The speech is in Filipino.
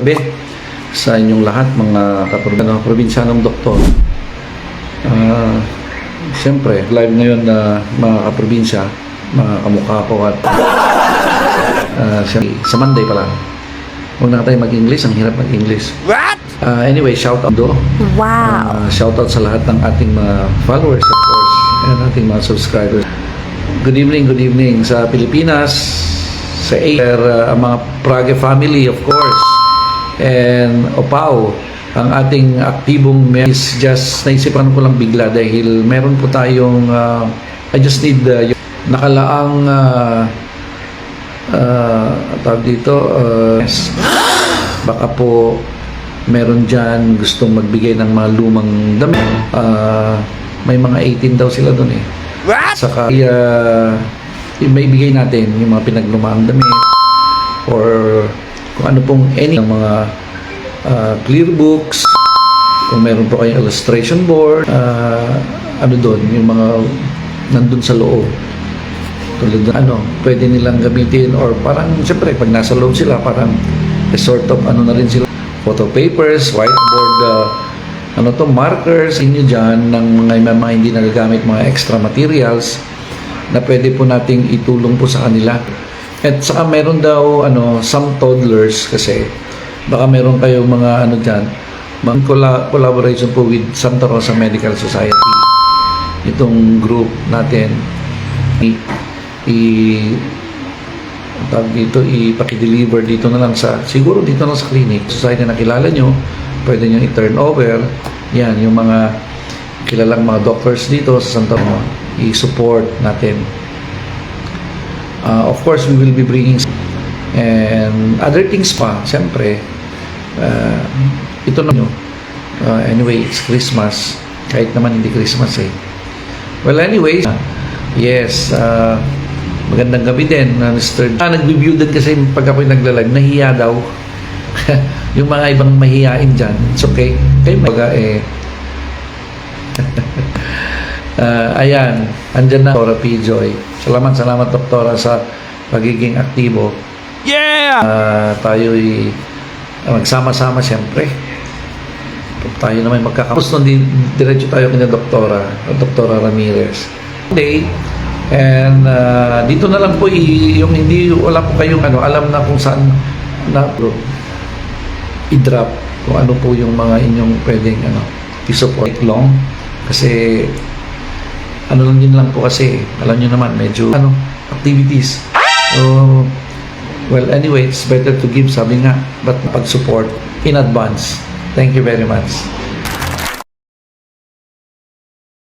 gabi sa inyong lahat mga kaprobinsiyanong doktor. Siyempre, live ngayon na mga kaprobinsya, mga kamukha ko at sa Monday pa lang. Huwag na tayo mag-English, ang hirap mag-English. What? Anyway, shout out do. Wow. Shout out sa lahat ng ating mga followers, of course, and ating mga subscribers. Good evening sa Pilipinas, sa ang mga Prague family, of course, and Opao, ang ating aktibong is just naisipan ko lang bigla dahil meron po tayong I just need yung nakalaang tawag dito baka po meron dyan gustong magbigay ng mga lumang damit. May mga 18 daw sila doon eh. What? Saka may bigay natin yung mga pinaglumaang damit or kung ano pong any ng mga clear books, kung meron po kayong illustration board, ano doon, yung mga nandun sa loob. Tulad doon, pwede nilang gamitin or parang, siyempre, pag nasa loob sila, parang sort of, na rin sila, photo papers, whiteboard, markers, inyo dyan, ng mga hindi nagagamit, mga extra materials, na pwede po nating itulong po sa kanila. At saka meron daw, some toddlers, kasi, baka meron kayong mga, dyan, collaboration po with Santa Rosa Medical Society. Itong group natin, ipaki-deliver dito na lang siguro dito na sa clinic. Society na kilala nyo, pwede nyo i-turn over. Yan, yung mga kilalang mga doctors dito sa Santa Rosa, i-support natin. Of course, we will be bringing and other things pa, siyempre. Ito na nyo. Anyway, it's Christmas. Kahit naman hindi Christmas eh. Well, anyway, yes, magandang gabi din, Mr. Nag-review din kasi pag ako'y naglalag, nahiya daw. Yung mga ibang mahihain dyan, it's okay. Kayo ayan, andyan na, Doktora P. Joy. Salamat, Doktora, sa pagiging aktibo. Yeah! Tayo'y magsama-sama siyempre. Tayo naman magkakapos nun, diretso tayo kanya Doktora Ramirez. Today, and dito na lang po yung hindi wala po kayong alam na kung saan na i-drop kung ano po yung mga inyong pwedeng i-support long kasi lang din lang po kasi alam nyo naman medyo activities. So, well, anyway, it's better to give, sabi nga, but pag-support in advance. Thank you very much.